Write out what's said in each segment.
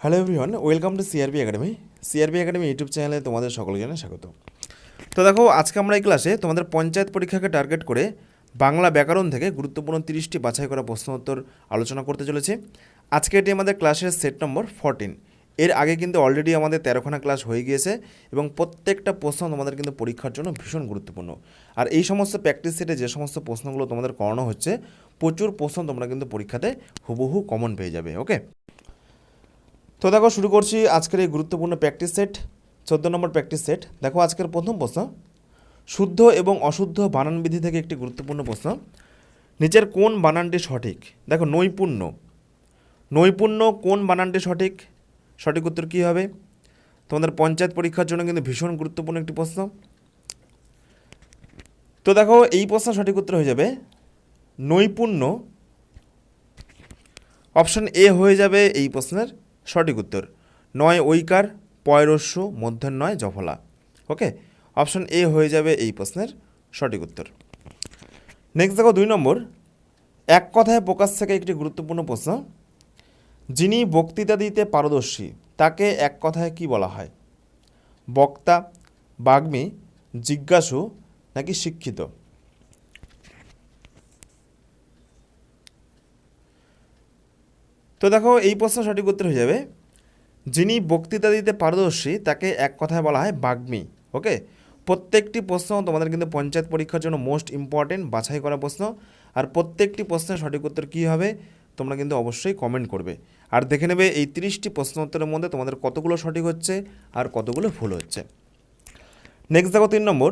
Hello everyone, welcome to CRB academy. CRB academy YouTube চ্যানেলে তোমাদের সকলকে জানাই স্বাগত। তো দেখো, আজকে আমরা এই ক্লাসে তোমাদের পঞ্চায়েত পরীক্ষাকে টার্গেট করে বাংলা ব্যাকরণ থেকে গুরুত্বপূর্ণ 30টি বাছাই করা প্রশ্ন উত্তর আলোচনা করতে চলেছি। আজকে এটি আমাদের ক্লাসের সেট নম্বর 14। এর আগে কিন্তু অলরেডি আমাদের 13খানা ক্লাস হয়ে গিয়েছে এবং প্রত্যেকটা প্রশ্ন তোমাদের কিন্তু পরীক্ষার জন্য ভীষণ গুরুত্বপূর্ণ। আর এই সমস্ত প্র্যাকটিস সেটে যে সমস্ত প্রশ্নগুলো তোমাদের করানো হচ্ছে, প্রচুর প্রশ্ন তোমরা কিন্তু পরীক্ষাতে হুবহু কমন পেয়ে যাবে। ওকে, তো দেখো শুরু করছি আজকের এই গুরুত্বপূর্ণ প্র্যাকটিস সেট, 14 নম্বর প্র্যাকটিস সেট। দেখো আজকের প্রথম প্রশ্ন, শুদ্ধ এবং অশুদ্ধ বানান বিধি থেকে একটি গুরুত্বপূর্ণ প্রশ্ন। নিচের কোন বানানটি সঠিক? দেখো, নৈপুণ্য, নৈপুণ্য কোন বানানটি সঠিক? সঠিক উত্তর কী হবে? তোমাদের পঞ্চায়েত পরীক্ষার জন্য কিন্তু ভীষণ গুরুত্বপূর্ণ একটি প্রশ্ন। তো দেখো, এই প্রশ্নের সঠিক উত্তর হয়ে যাবে নৈপুণ্য। অপশন এ হয়ে যাবে এই প্রশ্নের সঠিক উত্তর। নয় ঐকার, পয়রস্য, মূর্ধন্যয় জফলা। ওকে, অপশন এ হয়ে যাবে এই প্রশ্নের সঠিক উত্তর। নেক্সট দেখো 2 নম্বর, এক কথায় প্রকাশ থেকে একটি গুরুত্বপূর্ণ প্রশ্ন। যিনি বক্তৃতা দিতে পারদর্শী তাকে এক কথায় কি বলা হয়? বক্তা, বাগ্মী, জিজ্ঞাসু নাকি শিক্ষিত? তো দেখো, এই প্রশ্নের সঠিক উত্তর হয়ে যাবে যিনি বক্তৃতা দিতে পারদর্শী তাকে এক কথায় বলা হয় বাগ্মী। ওকে, প্রত্যেকটি প্রশ্ন তোমাদের কিন্তু পঞ্চায়েত পরীক্ষার জন্য মোস্ট ইম্পর্টেন্ট বাছাই করা প্রশ্ন। আর প্রত্যেকটি প্রশ্নের সঠিক উত্তর কী হবে তোমরা কিন্তু অবশ্যই কমেন্ট করবে। আর দেখে নেবে এই 30টি প্রশ্ন উত্তরের মধ্যে তোমাদের কতগুলো সঠিক হচ্ছে আর কতগুলো ভুল হচ্ছে। নেক্সট দেখো 3 নম্বর,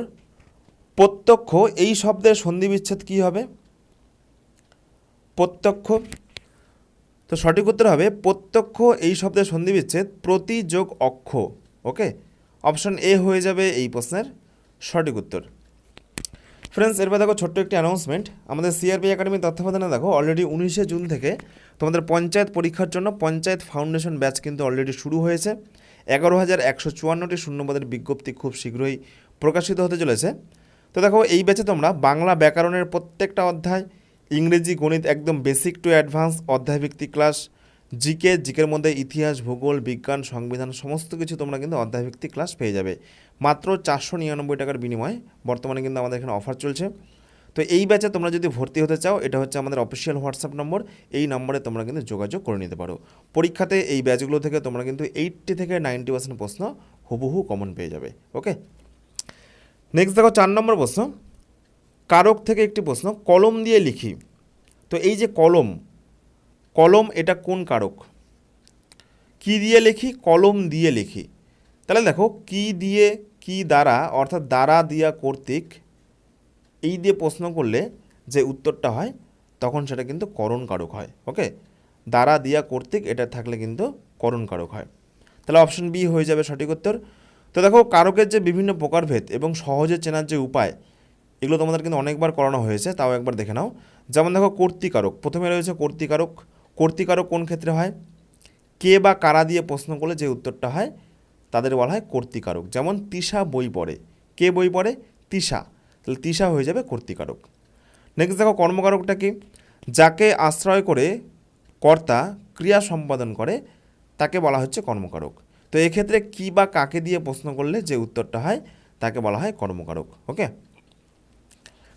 প্রত্যক্ষ এই শব্দের সন্ধি বিচ্ছেদ কী হবে? প্রত্যক্ষ, তো সঠিক উত্তর হবে প্রত্যক্ষ এই শব্দের সন্ধি বিচ্ছেদ প্রতি যোগ অক্ষ। ওকে, অপশন এ হয়ে যাবে এই প্রশ্নের সঠিক উত্তর। ফ্রেন্ডস, এরপর দেখো ছোট্ট একটি অ্যানাউন্সমেন্ট। আমাদের সিআরপি একাডেমির তত্ত্বাবধানে দেখো অলরেডি 19শে জুন থেকে তোমাদের পঞ্চায়েত পরীক্ষার জন্য পঞ্চায়েত ফাউন্ডেশন ব্যাচ কিন্তু অলরেডি শুরু হয়েছে। 11,154টি শূন্যপদের বিজ্ঞপ্তি খুব শীঘ্রই প্রকাশিত হতে চলেছে। তো দেখো, এই ব্যাচে তোমরা বাংলা ব্যাকরণের প্রত্যেকটা অধ্যায়, ইংরেজি গণিত একদম বেসিক টু অ্যাডভান্স অধ্যায়ভিত্তিক ক্লাস, জিকের মধ্যে ইতিহাস, ভূগোল, বিজ্ঞান, সংবিধান সমস্ত কিছু তোমরা কিন্তু অধ্যায়ভিত্তিক ক্লাস পেয়ে যাবে মাত্র 499 টাকার বিনিময়ে। বর্তমানে কিন্তু আমাদের এখানে অফার চলছে। তো এই ব্যাচে তোমরা যদি ভর্তি হতে চাও, এটা হচ্ছে আমাদের অফিসিয়াল হোয়াটসঅ্যাপ নম্বর। এই নম্বরে তোমরা কিন্তু যোগাযোগ করে নিতে পারো। পরীক্ষাতে এই ব্যাচগুলো থেকে তোমরা কিন্তু 80 থেকে 90% প্রশ্ন হুবহু কমন পেয়ে যাবে। ওকে, নেক্সট দেখো 4 নম্বর প্রশ্ন, কারক থেকে একটি প্রশ্ন। কলম দিয়ে লিখি। তো এই যে কলম, কলম এটা কোন কারক? কি দিয়ে লিখি? কলম দিয়ে লিখি। তাহলে দেখো, কি দিয়ে, কি দ্বারা, অর্থাৎ দ্বারা দিয়া কর্তৃক, এই দিয়ে প্রশ্ন করলে যে উত্তরটা হয় তখন সেটা কিন্তু করণ কারক হয়। ওকে, দ্বারা দিয়া কর্তৃক এটা থাকলে কিন্তু করণ কারক হয়। তাহলে অপশন বি হয়ে যাবে সঠিক উত্তর। তো দেখো, কারকের যে বিভিন্ন প্রকারভেদ এবং সহজে চেনার যে উপায়, এগুলো তোমাদের কিন্তু অনেকবার করানো হয়েছে, তাও একবার দেখে নাও। যেমন দেখো, কর্তৃকারক, প্রথমে রয়েছে কর্তৃকারক। কর্তৃকারক কোন ক্ষেত্রে হয়? কে বা কারা দিয়ে প্রশ্ন করলে যে উত্তরটা হয় তাদের বলা হয় কর্তৃকারক। যেমন তিশা বই পড়ে, কে বই পড়ে? তিশা, তাহলে তিশা হয়ে যাবে কর্তৃকারক। নেক্সট দেখো, কর্মকারকটা কি? যাকে আশ্রয় করে কর্তা ক্রিয়া সম্পাদন করে তাকে বলা হচ্ছে কর্মকারক। তো এক্ষেত্রে কি বা কাকে দিয়ে প্রশ্ন করলে যে উত্তরটা হয় তাকে বলা হয় কর্মকারক। ওকে,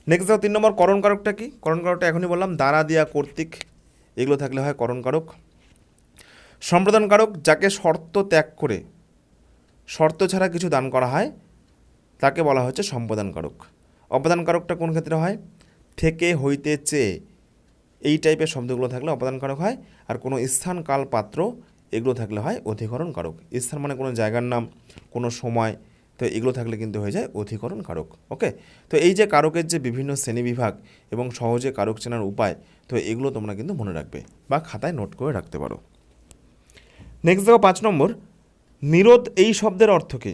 নেক্সট দেখো 3 নম্বর, করণকারকটা কি? করণকারকটা এখনই বললাম, দ্বারা দিয়া কর্তৃক এগুলো থাকলে হয় করণকারক। সম্প্রদানকারক, যাকে শর্ত ত্যাগ করে শর্ত ছাড়া কিছু দান করা হয় তাকে বলা হচ্ছে সম্প্রদানকারক। অপদানকারকটা কোন ক্ষেত্রে হয়? থেকে, হইতে, চেয়ে, এই টাইপের শব্দগুলো থাকলে অপদানকারক হয়। আর কোনো স্থান, কাল, পাত্র এগুলো থাকলে হয় অধিকরণ কারক। স্থান মানে কোনো জায়গার নাম, কোনো সময়, তো এগুলো থাকলে কিন্তু হয়ে যায় অধিকরণ কারক। ওকে, তো এই যে কারকের যে বিভিন্ন শ্রেণীবিভাগ এবং সহজে কারক চেনার উপায়, তো এগুলো তোমরা কিন্তু মনে রাখবে বা খাতায় নোট করে রাখতে পারো। নেক্সট দেখো 5 নম্বর, নিরোধ এই শব্দের অর্থ কী?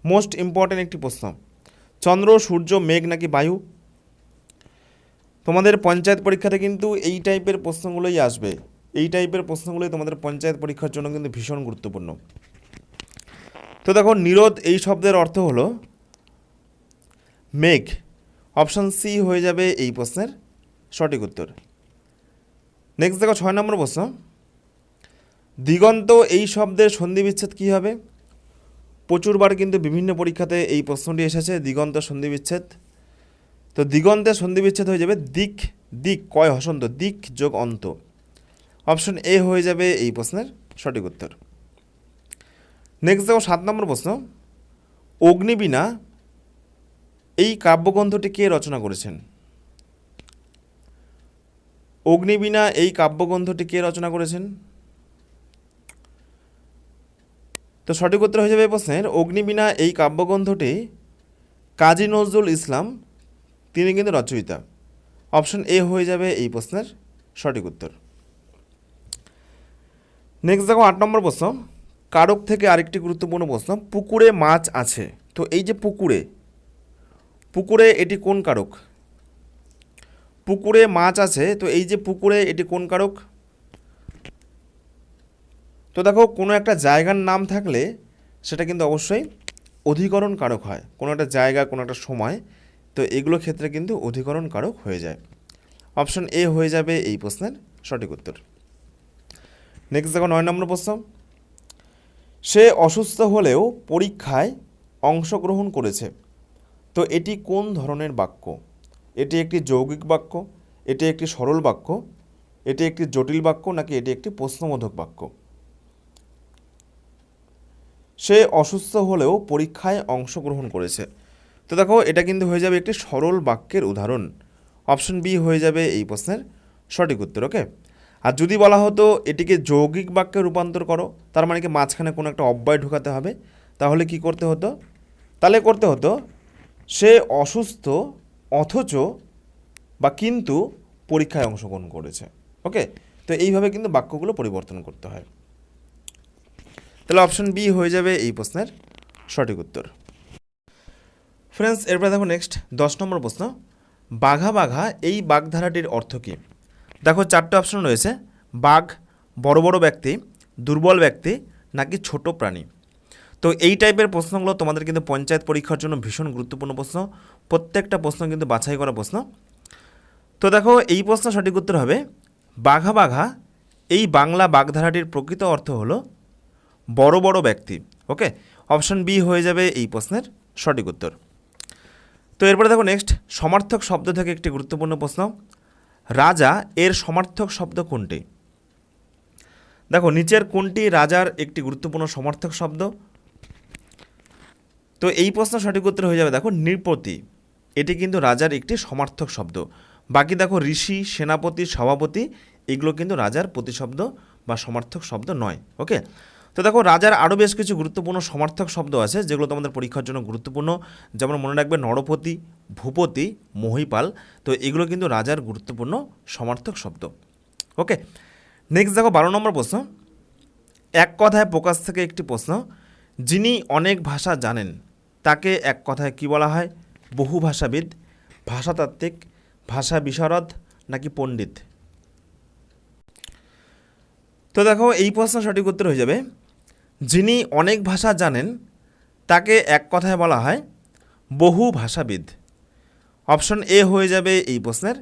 মোস্ট ইম্পর্ট্যান্ট একটি প্রশ্ন। চন্দ্র, সূর্য, মেঘ নাকি বায়ু? তোমাদের পঞ্চায়েত পরীক্ষাতে কিন্তু এই টাইপের প্রশ্নগুলোই আসবে। এই টাইপের প্রশ্নগুলোই তোমাদের পঞ্চায়েত পরীক্ষার জন্য কিন্তু ভীষণ গুরুত্বপূর্ণ। তো দেখো, নিরোধ এই শব্দের অর্থ হলো মেঘ। অপশন সি হয়ে যাবে এই প্রশ্নের সঠিক উত্তর। নেক্সট দেখো 6 নম্বর প্রশ্ন, দিগন্ত এই শব্দের সন্ধিবিচ্ছেদ কী হবে? প্রচুরবার কিন্তু বিভিন্ন পরীক্ষাতে এই প্রশ্নটি এসেছে, দিগন্ত সন্ধিবিচ্ছেদ। তো দিগন্তের সন্ধিবিচ্ছেদ হয়ে যাবে দিক, দিক কয় হসন্ত, দিক যোগ অন্ত। অপশন এ হয়ে যাবে এই প্রশ্নের সঠিক উত্তর। নেক্সট দেখো 7 নম্বর প্রশ্ন, অগ্নিবীণা এই কাব্যগ্রন্থটি কে রচনা করেছেন? অগ্নিবীণা এই কাব্যগ্রন্থটি কে রচনা করেছেন? তো সঠিক উত্তর হয়ে যাবে এই প্রশ্নের অগ্নিবীণা এই কাব্যগ্রন্থটি কাজী নজরুল ইসলাম, তিনি কিন্তু রচয়িতা। অপশন এ হয়ে যাবে এই প্রশ্নের সঠিক উত্তর। নেক্সট দেখো 8 নম্বর প্রশ্ন, কারক থেকে আরেকটি গুরুত্বপূর্ণ প্রশ্ন, পুকুরে মাছ আছে। তো এই যে পুকুরে, পুকুরে এটি কোন কারক? পুকুরে মাছ আছে, তো এই যে পুকুরে এটি কোন কারক? তো দেখো কোনো একটা জায়গার নাম থাকলে সেটা কিন্তু অবশ্যই অধিকরণ কারক হয়, কোনো একটা জায়গা, কোনো একটা সময়, তো এগুলো ক্ষেত্রে কিন্তু অধিকরণ কারক হয়ে যায়। অপশন এ হয়ে যাবে এই প্রশ্নের সঠিক উত্তর। নেক্সট দেখো 9 নম্বর প্রশ্ন, সে অসুস্থ হলেও পরীক্ষায় অংশগ্রহণ করেছে। তো এটি কোন ধরনের বাক্য? এটি একটি যৌগিক বাক্য, এটি একটি সরল বাক্য, এটি একটি জটিল বাক্য, নাকি এটি একটি প্রশ্নবোধক বাক্য? সে অসুস্থ হলেও পরীক্ষায় অংশগ্রহণ করেছে। তো দেখো এটা কিন্তু হয়ে যাবে একটি সরল বাক্যের উদাহরণ। অপশন বি হয়ে যাবে এই প্রশ্নের সঠিক উত্তর। ওকে, আর যদি বলা হতো এটিকে যৌগিক বাক্যে রূপান্তর করো, তার মানে কি মাঝখানে কোনো একটা অব্যয় ঢোকাতে হবে, তাহলে কি করতে হতো? তাহলে করতে হতো সে অসুস্থ অথচ বা কিন্তু পরীক্ষায় অংশগ্রহণ করেছে। ওকে, তো এইভাবে কিন্তু বাক্যগুলো পরিবর্তন করতে হয়। তাহলে অপশন বি হয়ে যাবে এই প্রশ্নের সঠিক উত্তর। ফ্রেন্ডস, এরপরে দেখো নেক্সট 10 নম্বর প্রশ্ন, বাঘা বাঘা এই বাগধারাটির অর্থ কী? দেখো 4টে অপশন রয়েছে, বাঘ, বড় বড় ব্যক্তি, দুর্বল ব্যক্তি, নাকি ছোট প্রাণী। তো এই টাইপের প্রশ্নগুলো তোমাদের কিন্তু পঞ্চায়েত পরীক্ষার জন্য ভীষণ গুরুত্বপূর্ণ প্রশ্ন, প্রত্যেকটা প্রশ্ন কিন্তু বাছাই করা প্রশ্ন। তো দেখো এই প্রশ্ন সঠিক উত্তর হবে বাঘা বাঘা এই বাংলা বাগধারাটির প্রকৃত অর্থ হলো বড় বড় ব্যক্তি। ওকে, অপশন বি হয়ে যাবে এই প্রশ্নের সঠিক উত্তর। তো এরপরে দেখো নেক্সট সমার্থক শব্দ থেকে একটি গুরুত্বপূর্ণ প্রশ্ন, রাজা এর সমার্থক শব্দ কোনটি? দেখো নিচের কোনটি রাজার একটি গুরুত্বপূর্ণ সমার্থক শব্দ? তো এই প্রশ্ন সঠিক উত্তর হয়ে যাবে দেখো নৃপতি, এটি কিন্তু রাজার একটি সমার্থক শব্দ। বাকি দেখো ঋষি, সেনাপতি, সভাপতি, এগুলো কিন্তু রাজার প্রতিশব্দ বা সমার্থক শব্দ নয়। ওকে, তো দেখো রাজার আরও বেশ কিছু গুরুত্বপূর্ণ সমার্থক শব্দ আছে যেগুলো তোমাদের পরীক্ষার জন্য গুরুত্বপূর্ণ, যেমন মনে রাখবে নরপতি, ভূপতি, মহিপাল, তো এগুলো কিন্তু রাজার গুরুত্বপূর্ণ সমার্থক শব্দ। ওকে, নেক্সট দেখো 12 নম্বর প্রশ্ন, এক কথায় প্রকাশ থেকে একটি প্রশ্ন, যিনি অনেক ভাষা জানেন তাকে এক কথায় কি বলা হয়? বহু ভাষাবিদ, ভাষাতাত্ত্বিক, ভাষা বিশারদ, নাকি পণ্ডিত? তো দেখো এই প্রশ্ন সঠিক উত্তর হয়ে যাবে যিনি অনেক ভাষা জানেন তাকে এক কথায় বলা হয় বহু ভাষাবিদ। অপশন এ হয়ে যাবে এই প্রশ্নের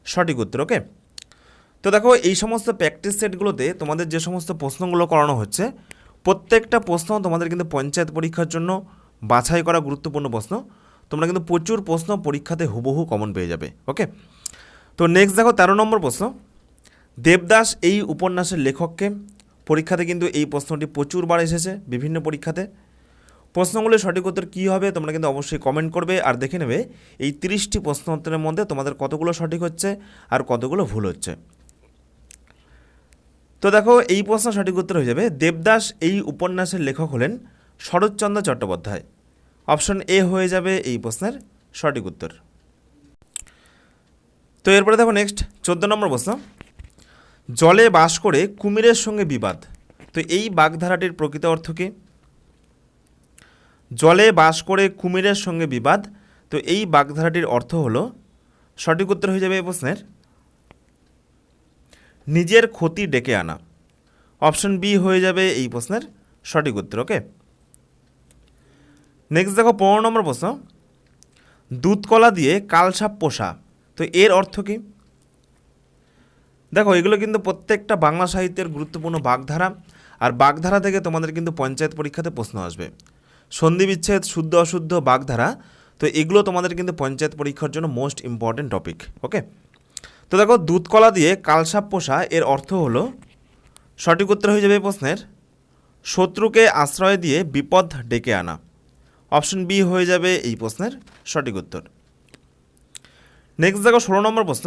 সঠিক উত্তর। ওকে, তো দেখো এই সমস্ত প্র্যাকটিস সেটগুলোতে তোমাদের যে সমস্ত প্রশ্নগুলো করানো হচ্ছে, প্রত্যেকটা প্রশ্ন তোমাদের কিন্তু পঞ্চায়েত পরীক্ষার জন্য বাছাই করা গুরুত্বপূর্ণ প্রশ্ন। তোমরা কিন্তু প্রচুর প্রশ্ন পরীক্ষাতে হুবহু কমন পেয়ে যাবে। ওকে, তো নেক্সট দেখো 13 নম্বর প্রশ্ন, দেবদাস এই উপন্যাসের লেখককে? পরীক্ষাতে কিন্তু এই প্রশ্নটি প্রচুরবার এসেছে বিভিন্ন পরীক্ষাতে। প্রশ্নগুলোর সঠিক উত্তর কী হবে তোমরা কিন্তু অবশ্যই কমেন্ট করবে, আর দেখে নেবে এই 30টি প্রশ্ন উত্তরের মধ্যে তোমাদের কতগুলো সঠিক হচ্ছে আর কতগুলো ভুল হচ্ছে। তো দেখো এই প্রশ্ন সঠিক উত্তর হয়ে যাবে দেবদাস এই উপন্যাসের লেখক হলেন শরৎচন্দ্র চট্টোপাধ্যায়। অপশন এ হয়ে যাবে এই প্রশ্নের সঠিক উত্তর। তো এরপরে দেখো নেক্সট 14 নম্বর প্রশ্ন, জলে বাস করে কুমিরের সঙ্গে বিবাদ। তো এই বাগধারাটির প্রকৃত অর্থ কী? জলে বাস করে কুমিরের সঙ্গে বিবাদ, তো এই বাগধারাটির অর্থ হলো, সঠিক উত্তর হয়ে যাবে এই প্রশ্নের নিজের ক্ষতি ডেকে আনা। অপশন বি হয়ে যাবে এই প্রশ্নের সঠিক উত্তর। ওকে, নেক্সট দেখো 15 নম্বর প্রশ্ন, দুধকলা দিয়ে কালসাপ পোষা। তো এর অর্থ কী? দেখো এগুলো কিন্তু প্রত্যেকটা বাংলা সাহিত্যের গুরুত্বপূর্ণ বাগধারা, আর বাগধারা থেকে তোমাদের কিন্তু পঞ্চায়েত পরীক্ষাতে প্রশ্ন আসবে। সন্ধি বিচ্ছেদ, শুদ্ধ অশুদ্ধ, বাগধারা, তো এগুলো তোমাদের কিন্তু পঞ্চায়েত পরীক্ষার জন্য মোস্ট ইম্পর্টেন্ট টপিক। ওকে, তো দেখো দুধ কলা দিয়ে কালসাপ পোষা এর অর্থ হলো, সঠিক উত্তর হয়ে যাবে এই প্রশ্নের শত্রুকে আশ্রয় দিয়ে বিপদ ডেকে আনা। অপশন বি হয়ে যাবে এই প্রশ্নের সঠিক উত্তর। নেক্সট দেখো 16 নম্বর প্রশ্ন,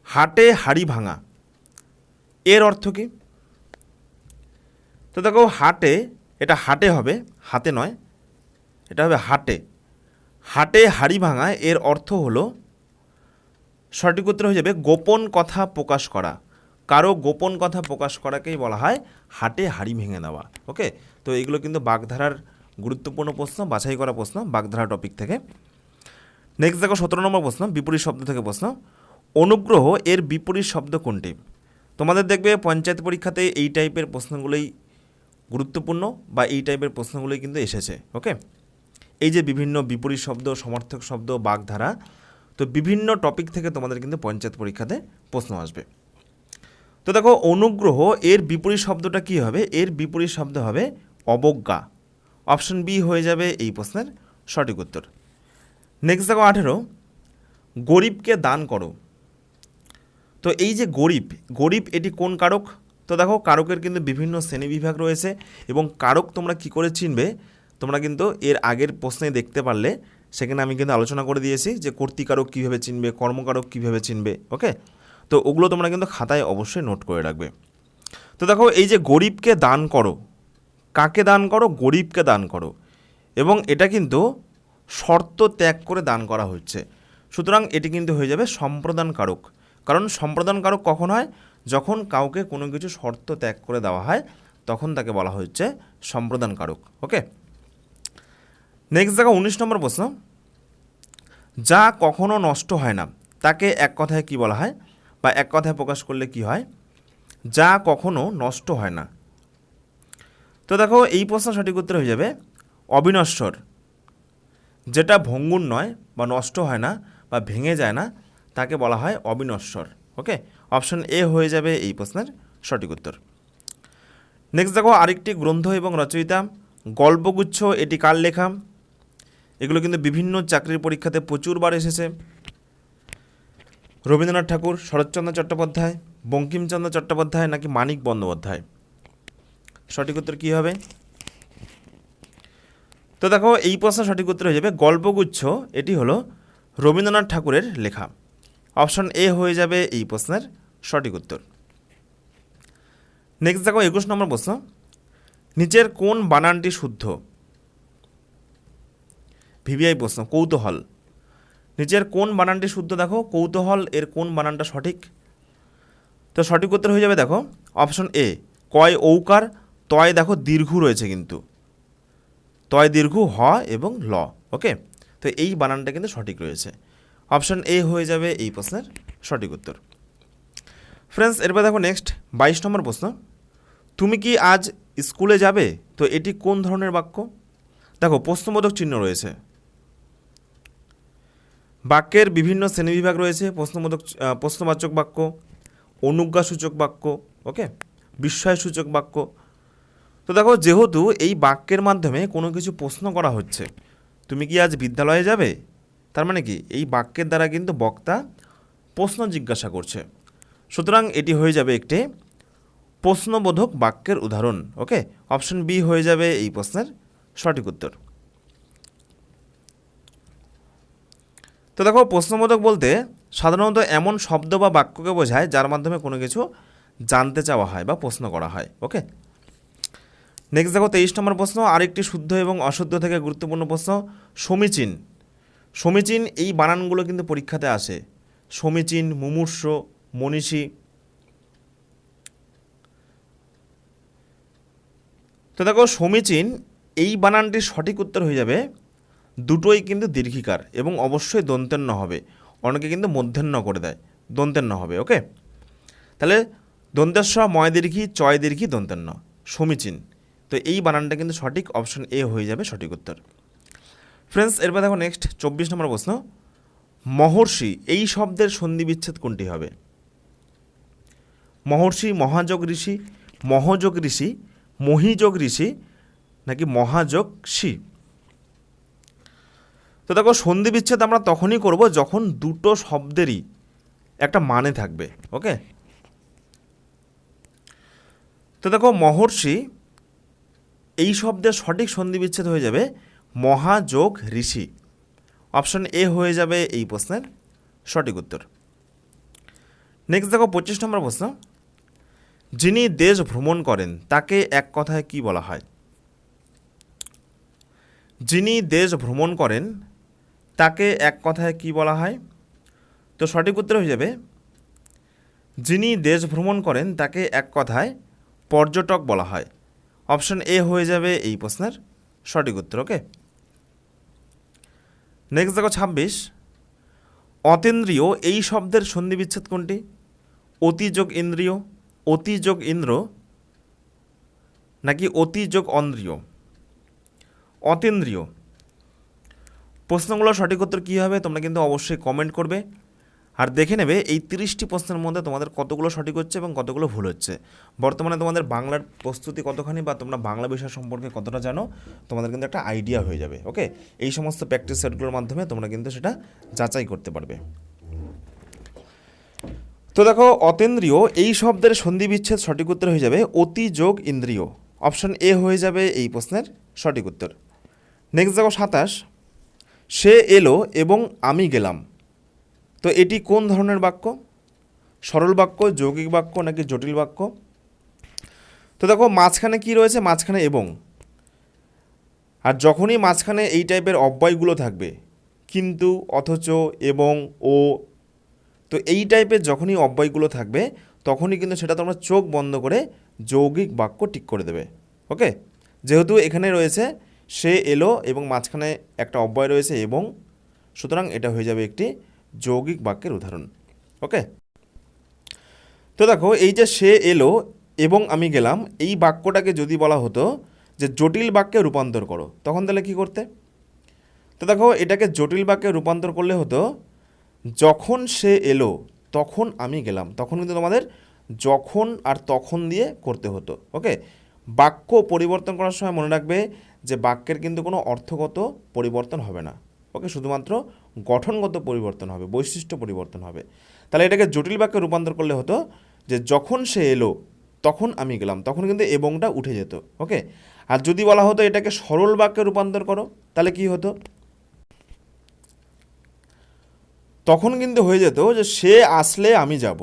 হাটে হাড়ি ভাঙা এর অর্থ কী? তো দেখো হাটে, এটা হাটে হবে, হাতে নয়, এটা হবে হাটে। হাটে হাড়ি ভাঙা এর অর্থ হলো, সঠিক উত্তর হয়ে যাবে গোপন কথা প্রকাশ করা। কারো গোপন কথা প্রকাশ করাকেই বলা হয় হাটে হাড়ি ভেঙে দেওয়া। ওকে, তো এইগুলো কিন্তু বাগধারার গুরুত্বপূর্ণ প্রশ্ন, বাছাই করা প্রশ্ন বাগধারা টপিক থেকে। নেক্সট দেখো 17 নম্বর প্রশ্ন, বিপরীত শব্দ থেকে প্রশ্ন, অনুগ্রহ এর বিপরীত শব্দ কোনটি? তোমাদের দেখবে পঞ্চায়েত পরীক্ষাতে এই টাইপের প্রশ্নগুলোই গুরুত্বপূর্ণ বা এই টাইপের প্রশ্নগুলোই কিন্তু এসেছে। ওকে, এই যে বিভিন্ন বিপরীত শব্দ, সমার্থক শব্দ, বাগধারা, তো বিভিন্ন টপিক থেকে তোমাদের কিন্তু পঞ্চায়েত পরীক্ষাতে প্রশ্ন আসবে। তো দেখো অনুগ্রহ এর বিপরীত শব্দটা কী হবে? এর বিপরীত শব্দ হবে অবজ্ঞা। অপশন বি হয়ে যাবে এই প্রশ্নের সঠিক উত্তর। নেক্সট দেখো 18, গরিবকে দান করো। তো এই যে গরিব, গরিব এটি কোন কারক? তো দেখো কারকের কিন্তু বিভিন্ন শ্রেণীবিভাগ রয়েছে এবং কারক তোমরা কি করে চিনবে তোমরা কিন্তু এর আগের প্রশ্নে দেখতে পারলে, সেখানে আমি কিন্তু আলোচনা করে দিয়েছি যে কর্তৃকারক কীভাবে চিনবে, কর্মকারক কীভাবে চিনবে। ওকে, তো ওগুলো তোমরা কিন্তু খাতায় অবশ্যই নোট করে রাখবে। তো দেখো এই যে গরিবকে দান করো, কাকে দান করো? গরিবকে দান করো, এবং এটা কিন্তু শর্ত ত্যাগ করে দান করা হচ্ছে। সুতরাং এটি কিন্তু হয়ে যাবে সম্প্রদান কারক। কারণ সম্প্রদান কারক কখন হয়? যখন কাউকে কোনো কিছু শর্ত ত্যাগ করে দেওয়া হয়, তখন তাকে বলা হচ্ছে সম্প্রদান কারক। ওকে, নেক্সট দেখো 19 নম্বর প্রশ্ন, যা কখনো নষ্ট হয় না তাকে এক কথায় কি বলা হয়, বা এক কথায় প্রকাশ করলে কি হয়? যা কখনো নষ্ট হয় না। তো দেখো এই প্রশ্ন সঠিক উত্তর হয়ে যাবে অবিনশ্বর। যেটা ভঙ্গুর নয় বা নষ্ট হয় না বা ভেঙে যায় না, তাকে বলা হয় অবিনশ্বর। ওকে, অপশন এ হয়ে যাবে এই প্রশ্নের সঠিক উত্তর। নেক্সট দেখো আরেকটি গ্রন্থ এবং রচয়িতা, গল্পগুচ্ছ, এটি কার লেখা? এগুলো কিন্তু বিভিন্ন চাকরির পরীক্ষাতে প্রচুরবার এসেছে। রবীন্দ্রনাথ ঠাকুর, শরৎচন্দ্র চট্টোপাধ্যায়, বঙ্কিমচন্দ্র চট্টোপাধ্যায় নাকি মানিক বন্দ্যোপাধ্যায়? সঠিক উত্তর কী হবে? তো দেখো এই প্রশ্নের সঠিক উত্তর হয়ে যাবে গল্পগুচ্ছ, এটি হলো রবীন্দ্রনাথ ঠাকুরের লেখা। অপশন এ হয়ে যাবে এই প্রশ্নের সঠিক উত্তর। নেক্সট দেখো 21 নম্বর প্রশ্ন, নিচের কোন বানানটি শুদ্ধ? ভিভিআই প্রশ্ন, কৌতূহল। নিচের কোন বানানটি শুদ্ধ? দেখো কৌতূহল এর কোন বানানটা সঠিক? তো সঠিক উত্তর হয়ে যাবে দেখো অপশন এ, কয় ঔকার, তয় দেখো দীর্ঘ রয়েছে কিন্তু, তয় দীর্ঘ হ এবং ল। ওকে, তো এই বানানটা কিন্তু সঠিক রয়েছে। অপশন এ হয়ে যাবে এই প্রশ্নের সঠিক উত্তর। ফ্রেন্ডস, এরপর দেখো নেক্সট 22 নম্বর প্রশ্ন, তুমি কি আজ স্কুলে যাবে? তো এটি কোন ধরনের বাক্য? দেখো প্রশ্নবোধক চিহ্ন রয়েছে, বাক্যের বিভিন্ন শ্রেণীবিভাগ রয়েছে, প্রশ্নবাচক বাক্য, অনুজ্ঞাসূচক বাক্য, ওকে, বিস্ময়সূচক বাক্য। তো দেখো যেহেতু এই বাক্যের মাধ্যমে কোনো কিছু প্রশ্ন করা হচ্ছে, তুমি কি আজ বিদ্যালয়ে যাবে, তার মানে কি এই বাক্যের দ্বারা কিন্তু বক্তা প্রশ্ন জিজ্ঞাসা করছে। সুতরাং এটি হয়ে যাবে একটি প্রশ্নবোধক বাক্যের উদাহরণ। ওকে, অপশন বি হয়ে যাবে এই প্রশ্নের সঠিক উত্তর। তো দেখো প্রশ্নবোধক বলতে সাধারণত এমন শব্দ বা বাক্যকে বোঝায় যার মাধ্যমে কোনো কিছু জানতে চাওয়া হয় বা প্রশ্ন করা হয়। ওকে, নেক্সট দেখো 23 নম্বর প্রশ্ন, আরেকটি শুদ্ধ এবং অশুদ্ধ থেকে গুরুত্বপূর্ণ প্রশ্ন, সমীচীন। সমীচীন এই বানানগুলো কিন্তু পরীক্ষাতে আসে, সমীচীন, মুমূর্ষ, মনীষী। তো দেখো সমীচীন এই বানানটির সঠিক উত্তর হয়ে যাবে, দুটোই কিন্তু দীর্ঘিকার এবং অবশ্যই দন্তেন্য হবে, অনেকে কিন্তু মূর্ধন্য করে দেয়, দন্তেন্য হবে। ওকে, তাহলে দন্তেস্ব, ময় দীর্ঘি, চয় দীর্ঘি, দন্তেন্য, সমীচীন। তো এই বানানটা কিন্তু সঠিক, অপশন এ হয়ে যাবে সঠিক উত্তর। ফ্রেন্ডস, এরপর দেখো নেক্সট 24 নম্বর প্রশ্ন, মহর্ষি এই শব্দের সন্ধি বিচ্ছেদ কোনটি হবে? মহর্ষি, মহাযোগ ঋষি, মহযোগ ঋষি মহীযোগ ঋষি নাকি মহাযোগ সি? তো দেখো সন্ধি বিচ্ছেদ আমরা তখনই করব যখন দুটো শব্দেরই একটা মানে থাকবে। ওকে, তো দেখো মহর্ষি এই শব্দের সঠিক সন্ধি বিচ্ছেদ হয়ে যাবে মহাযোগ ঋষি। অপশন এ হয়ে যাবে এই প্রশ্নের সঠিক উত্তর। নেক্সট দেখো 25 নম্বর প্রশ্ন, যিনি দেশ ভ্রমণ করেন তাকে এক কথায় কি বলা হয়? যিনি দেশ ভ্রমণ করেন তাকে এক কথায় কি বলা হয়? তো সঠিক উত্তর হয়ে যাবে যিনি দেশ ভ্রমণ করেন তাকে এক কথায় পর্যটক বলা হয়। অপশন এ হয়ে যাবে এই প্রশ্নের সঠিক উত্তর। ওকে, নেক্সট দেখো 26, অতীন্দ্রিয় এই শব্দের সন্ধি বিচ্ছেদ কোনটি? অতিযোগ ইন্দ্রিয়, অতিযোগ ইন্দ্র নাকি অতিযোগ অন্দ্রিয়? অতীন্দ্রিয়। প্রশ্নগুলোর সঠিক উত্তর কী হবে তোমরা কিন্তু অবশ্যই কমেন্ট করবে, আর দেখে নেবে এই 30টি প্রশ্নের মধ্যে তোমাদের কতগুলো সঠিক হচ্ছে এবং কতগুলো ভুল হচ্ছে। বর্তমানে তোমাদের বাংলার প্রস্তুতি কতখানি বা তোমরা বাংলা বিষয় সম্পর্কে কতটা জানো তোমাদের কিন্তু একটা আইডিয়া হয়ে যাবে। ওকে, এই সমস্ত প্র্যাকটিস সেটগুলোর মাধ্যমে তোমরা কিন্তু সেটা যাচাই করতে পারবে। তো দেখো অতীন্দ্রিয় এই শব্দের সন্ধি বিচ্ছেদ সঠিক উত্তর হয়ে যাবে অতিযোগ ইন্দ্রিয়। অপশন এ হয়ে যাবে এই প্রশ্নের সঠিক উত্তর। নেক্সট দেখো 27, সে এলো এবং আমি গেলাম। তো এটি কোন ধরনের বাক্য? সরল বাক্য, যৌগিক বাক্য নাকি জটিল বাক্য? তো দেখো মাঝখানে কি রয়েছে? মাঝখানে এবং। আর যখনই মাঝখানে এই টাইপের অব্যয়গুলো থাকবে, কিন্তু, অথচ, এবং, ও, তো এই টাইপের যখনই অব্যয়গুলো থাকবে তখনই কিন্তু সেটা তোমরা চোখ বন্ধ করে যৌগিক বাক্য টিক করে দেবে। ওকে, যেহেতু এখানে রয়েছে সে এলো এবং মাঝখানে একটা অব্যয় রয়েছে এবং, সুতরাং এটা হয়ে যাবে একটি যৌগিক বাক্যের উদাহরণ। ওকে, তো দেখো এই যে সে এলো এবং আমি গেলাম, এই বাক্যটাকে যদি বলা হতো যে জটিল বাক্যে রূপান্তর করো, তখন তাহলে কী করতে? তো দেখো এটাকে জটিল বাক্যে রূপান্তর করলে হতো যখন সে এলো তখন আমি গেলাম। তখন কিন্তু তোমাদের যখন আর তখন দিয়ে করতে হতো। ওকে, বাক্য পরিবর্তন করার সময় মনে রাখবে যে বাক্যের কিন্তু কোনো অর্থগত পরিবর্তন হবে না। ওকে, শুধুমাত্র গঠনগত পরিবর্তন হবে, বৈশিষ্ট্য পরিবর্তন হবে। তাহলে এটাকে জটিল বাক্যে রূপান্তর করলে হতো যে যখন সে এলো তখন আমি গেলাম, তখন কিন্তু এবংটা উঠে যেত। ওকে, আর যদি বলা হতো এটাকে সরল বাক্যে রূপান্তর করো, তাহলে কি হতো? তখন কিন্তু হয়ে যেত যে সে আসলে আমি যাব।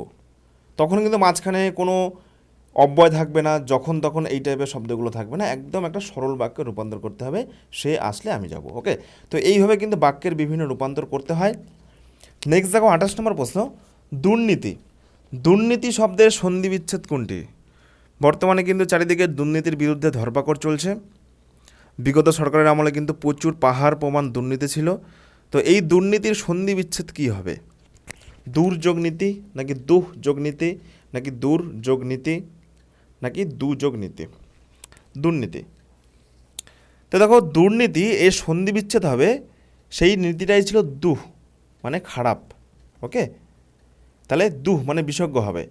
তখন কিন্তু মাঝখানে কোনো অব্যয় থাকবে না, যখন তখন এই টাইপের শব্দগুলো থাকবে না, একদম একটা সরল বাক্যে রূপান্তর করতে হবে, সে আসলে আমি যাব। ওকে, তো এইভাবে কিন্তু বাক্যের বিভিন্ন রূপান্তর করতে হয়। নেক্সট দেখো 28 নম্বর প্রশ্ন, দুর্নীতি। দুর্নীতি শব্দের সন্ধি বিচ্ছেদ কোনটি? বর্তমানে কিন্তু চারিদিকে দুর্নীতির বিরুদ্ধে ধরপাকড় চলছে। বিগত সরকারের আমলে কিন্তু প্রচুর পাহাড় প্রমাণ দুর্নীতি ছিল। তো এই দুর্নীতির সন্ধি বিচ্ছেদ কী হবে? দুর্যোগ নীতি নাকি দুঃ যোগ নীতি নাকি দুর্যোগ নীতি নাকি দুযোগ নীতি? দুর্নীতি। তো দেখো দুর্নীতি এর সন্ধি বিচ্ছেদ হবে, সেই নীতিটাই ছিল দুঃ মানে খারাপ। ওকে, তাহলে দুঃ মানে বিসর্গ হবে,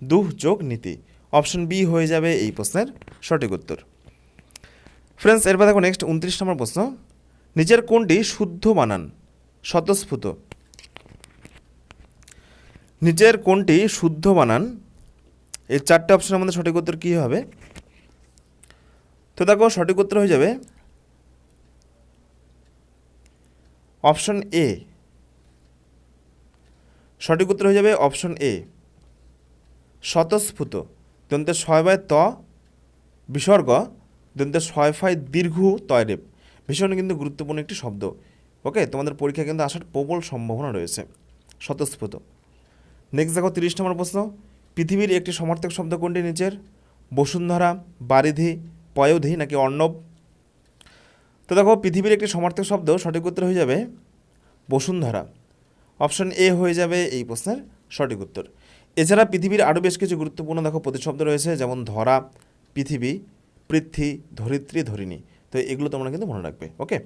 দুঃ যোগ নীতি। অপশন বি হয়ে যাবে এই প্রশ্নের সঠিক উত্তর। ফ্রেন্ডস, এরপর দেখো নেক্সট 29 নম্বর প্রশ্ন, নিচের কোনটি শুদ্ধ বানান? স্বতঃস্ফূর্ত। নিচের কোনটি শুদ্ধ বানান? এই চারটে অপশনের মধ্যে সঠিক উত্তর কী হবে? তো দেখো সঠিক উত্তর হয়ে যাবে অপশন এ। সঠিক উত্তর হয়ে যাবে অপশন এ, স্বতঃস্ফূর্ত। দন্তে ছয় ত বিসর্গ, দন্তে ছয় ফাই দীর্ঘ তয়রেপ। ভীষণ কিন্তু গুরুত্বপূর্ণ একটি শব্দ। ওকে, তোমাদের পরীক্ষা কিন্তু আসার প্রবল সম্ভাবনা রয়েছে, স্বতঃস্ফূর্ত। নেক্সট দেখো 30 নম্বর প্রশ্ন, পৃথিবীর একটি সমার্থক শব্দ কোনটি নিচের? বসুন্ধরা, বারিধি, পয়োধি নাকি অর্ণব? তো দেখো পৃথিবীর একটি সমার্থক শব্দ, সঠিক উত্তর হয়ে যাবে বসুন্ধরা। অপশন এ হয়ে যাবে এই প্রশ্নের সঠিক উত্তর। এছাড়া পৃথিবীর আরও বেশ কিছু গুরুত্বপূর্ণ দেখো প্রতিশব্দ রয়েছে, যেমন ধরা, পৃথিবী, পৃথ্বী, ধরিত্রী, ধরিণী। তো এগুলো তোমরা কিন্তু মনে রাখবে। ওকে,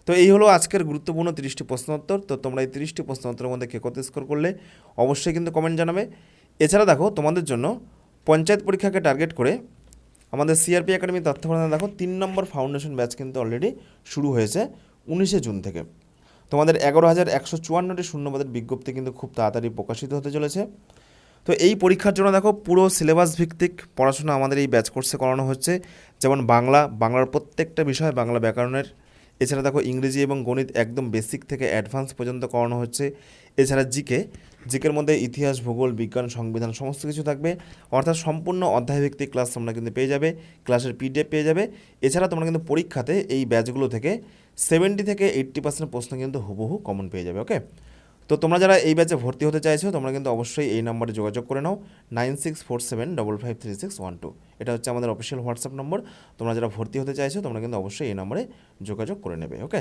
তো এই হলো আজকের গুরুত্বপূর্ণ 30টি প্রশ্নোত্তর। তো তোমরা এই 30টি প্রশ্নোত্তরের মধ্যে কে কত স্কোর করলে অবশ্যই কিন্তু কমেন্ট জানাবে। এছাড়া দেখো তোমাদের জন্য পঞ্চায়েত পরীক্ষাকে টার্গেট করে আমাদের সিআরপি একাডেমি তত্ত্বাবধানে দেখো 3 নম্বর ফাউন্ডেশন ব্যাচ কিন্তু অলরেডি শুরু হয়েছে 19শে জুন থেকে। তোমাদের 11,154টি শূন্যপদের বিজ্ঞপ্তি কিন্তু খুব তাড়াতাড়ি প্রকাশিত হতে চলেছে। তো এই পরীক্ষার জন্য দেখো পুরো সিলেবাস ভিত্তিক পড়াশোনা আমাদের এই ব্যাচ কোর্সে করানো হচ্ছে। যেমন বাংলার প্রত্যেকটা বিষয়, বাংলা ব্যাকরণের, এছাড়া দেখো ইংরেজি এবং গণিত একদম বেসিক থেকে অ্যাডভান্স পর্যন্ত করানো হচ্ছে। এছাড়া জিকের মধ্যে ইতিহাস, ভূগোল, বিজ্ঞান, সংবিধান সমস্ত কিছু থাকবে, অর্থাৎ সম্পূর্ণ অধ্যায়ভিত্তিক ক্লাস তোমরা কিন্তু পেয়ে যাবে, ক্লাসের পিডিএফ পেয়ে যাবে। এছাড়া তোমরা কিন্তু পরীক্ষাতে এই ব্যাচগুলো থেকে 70 থেকে 80% প্রশ্ন কিন্তু হুবহু কমন পেয়ে যাবে। ওকে, তো তোমরা যারা এই ব্যাচে ভর্তি হতে চাইছো তোমরা কিন্তু অবশ্যই এই নম্বরে যোগাযোগ করে নাও, 9647553612। এটা হচ্ছে আমাদের অফিসিয়াল হোয়াটসঅ্যাপ নম্বর। তোমরা যারা ভর্তি হতে চাইছো তোমরা কিন্তু অবশ্যই এই নম্বরে যোগাযোগ করে নেবে। ওকে।